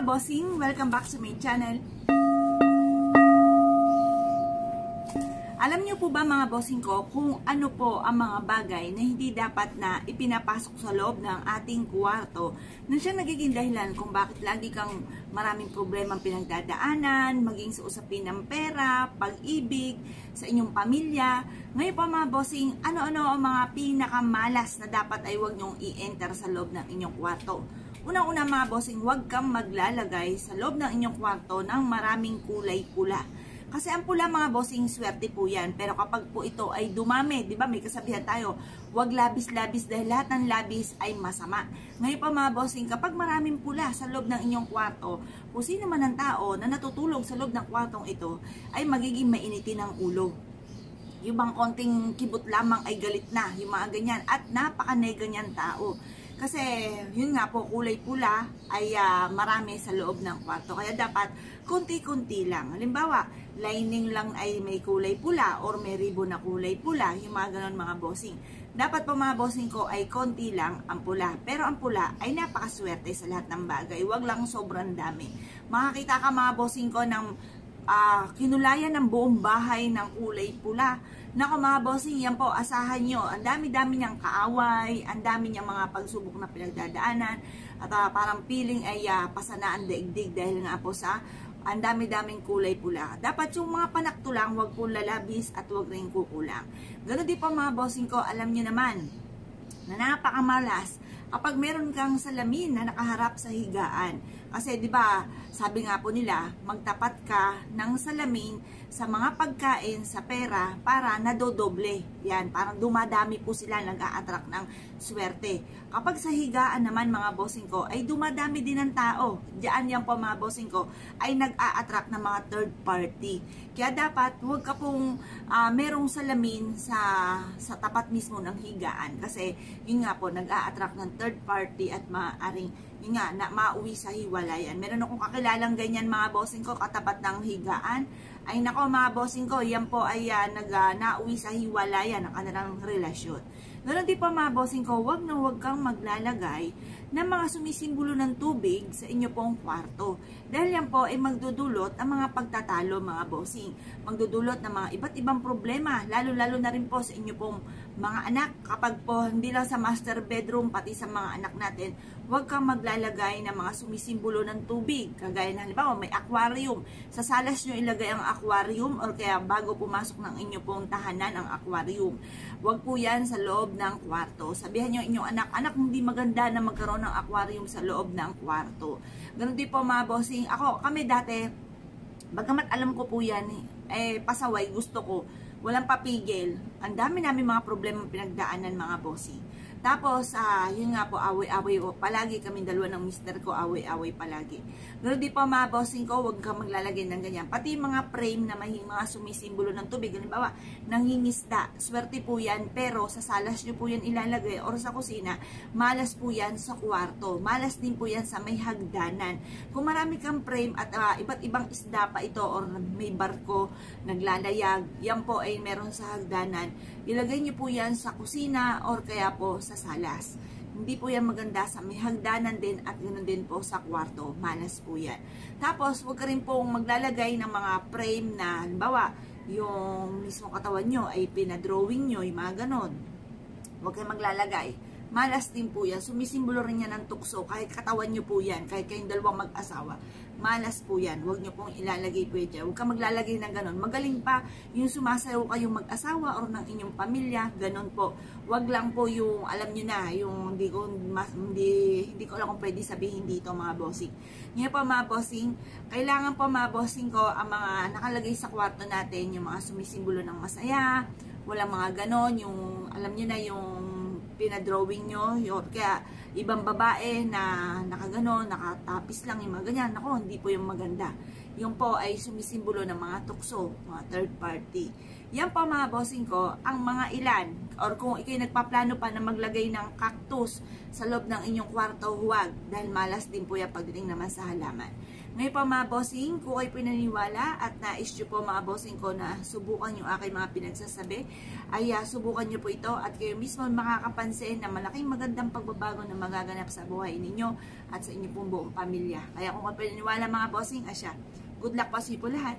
mga bossing, welcome back sa my channel. Alam niyo po ba mga bossing ko kung ano po ang mga bagay na hindi dapat na ipinapasok sa loob ng ating kwarto na siya nagiging dahilan kung bakit lagi kang maraming problemang pinagdadaanan, maging sa usapin ng pera, pag-ibig, sa inyong pamilya. Ngayon po mga bossing, ano-ano ang mga pinakamalas na dapat ay huwag niyong i-enter sa loob ng inyong kwarto. Unang-una mga bossing, huwag kang maglalagay sa loob ng inyong kwarto ng maraming kulay pula. Kasi ang pula mga bossing, swerte po yan. Pero kapag po ito ay dumami, di ba may kasabihan tayo, huwag labis-labis dahil lahat ng labis ay masama. Ngayon pa mga bossing, kapag maraming pula sa loob ng inyong kwarto, kung sino man ang tao na natutulog sa loob ng kwartong ito, ay magiging mainitin ang ulo. Yung bang konting kibot lamang ay galit na, yung mga ganyan. At napaka-nega niyan tao. Kasi yun nga po, kulay pula ay marami sa loob ng kwarto. Kaya dapat kunti-kunti lang. Halimbawa, lining lang ay may kulay pula or may ribbon na kulay pula. Yung mga ganon mga bossing. Dapat po mga bossing ko ay konti lang ang pula. Pero ang pula ay napakaswerte sa lahat ng bagay. Huwag lang sobrang dami. Makakita ka mga bossing ko ng kinulayan ng buong bahay ng kulay pula. Nako mga bossing, yan po, asahan nyo. Ang dami-dami niyang kaaway, ang dami niyang mga pagsubok na pinagdadaanan, at parang feeling ay pasanaan daigdig dahil nga po sa ang dami-daming kulay pula. Dapat yung mga panaktulang, wag po lalabis at wag rin kukulang. Ganun din po mga bossing ko, alam nyo naman, na napakamalas kapag meron kang salamin na nakaharap sa higaan. Kasi 'di ba, sabi nga po nila, magtapat ka ng salamin sa mga pagkain, sa pera para nadodoble. Yan, parang dumadami po sila, nag-a-attract ng swerte. Kapag sa higaan naman mga bossing ko, ay dumadami din ng tao. Diyan yan po mga bossing ko, ay nag-a-attract ng mga third party. Kaya dapat huwag ka pong merong salamin sa tapat mismo ng higaan. Kasi yun nga po, nag-a-attract ng third party at maaaring yun nga, na mauwi sa hiwalayan. Meron akong kakilalang ganyan mga bossing ko, katapat ng higaan. Ay nako mga bossing ko, yan po ay nauwi sa hiwalayan ng kanilang relasyon. Ganoon din po mga bossing ko, huwag kang maglalagay ng mga sumisimbolo ng tubig sa inyo pong kwarto. Dahil yan po ay magdudulot ng mga pagtatalo mga bossing. Magdudulot ng mga iba't ibang problema, lalo-lalo na rin po sa inyo pong mga anak. Kapag po hindi lang sa master bedroom, pati sa mga anak natin, huwag kang maglalagay ng mga sumisimbolo ng tubig. Kagaya na halimbawa may aquarium. Sa salas nyo ilagay ang aquarium or kaya bago pumasok ng inyo pong tahanan ang aquarium. Huwag po yan sa loob ng kwarto. Sabihan nyo inyong anak, hindi maganda na magkaroon ng aquarium sa loob ng kwarto. Ganun din po mga bossing. Kami dati, bagamat alam ko po yan, pasaway, gusto ko, walang papigil. Ang dami namin mga problema pinagdaanan mga bossing. Tapos, yun nga po, away-away. Palagi kami dalawa ng mister ko, away-away palagi. Ganoon din po mga bossing ko, huwag ka maglalagay ng ganyan. Pati mga frame na may mga sumisimbolo ng tubig. Halimbawa, nangingisda. Swerte po yan, pero sa salas nyo po yan ilalagay or sa kusina, malas po yan sa kwarto. Malas din po yan sa may hagdanan. Kung marami kang frame at iba't ibang isda pa ito or may barko, naglalayag, yan po ay meron sa hagdanan. Ilagay nyo po yan sa kusina or kaya po sa salas. Hindi po yan maganda sa may hagdanan din at ganoon din po sa kwarto. Malas po yan. Tapos, huwag ka rin pong maglalagay ng mga frame na, halimbawa, yung mismo katawan nyo ay pinadrawing nyo, yung mga ganon. Huwag kayong maglalagay. Malas din po yan. Sumisimbolo rin yan ng tukso. Kahit katawan nyo po yan. Kahit kayong dalawang mag-asawa. Malas po yan. Huwag nyo pong ilalagay po yan. Huwag ka maglalagay ng ganon. Magaling pa yung sumasayaw kayong mag-asawa or ng inyong pamilya. Ganon po. Huwag lang po yung, alam nyo na, yung hindi ko alam kung pwede sabihin dito mga bossing. Ngayon po mga bossing, kailangan po mga bossing ko ang mga nakalagay sa kwarto natin, yung mga sumisimbolo ng masaya, walang mga ganon, yung, alam nyo na yung pinadrawing nyo, kaya ibang babae na nakaganon, nakatapis lang yung mga ganyan, nako, hindi po yung maganda. Yung po ay sumisimbolo ng mga tukso, mga third party. Yan po mga bossing ko, ang mga ilan, or kung ikay nagpaplano pa na maglagay ng cactus sa loob ng inyong kwarto, huwag, dahil malas din po yan pagdating naman sa halaman. Ngayon po mga bossing, kung kayo pinaniwala at nais nyo po mga bossing ko na subukan yung aking mga pinagsasabi, ay subukan nyo po ito at kayo mismo makakapansin na malaking magandang pagbabago na magaganap sa buhay ninyo at sa inyo pong buong pamilya. Kaya kung kayo pinaniwala mga bossing, asya, good luck po sa inyo po lahat.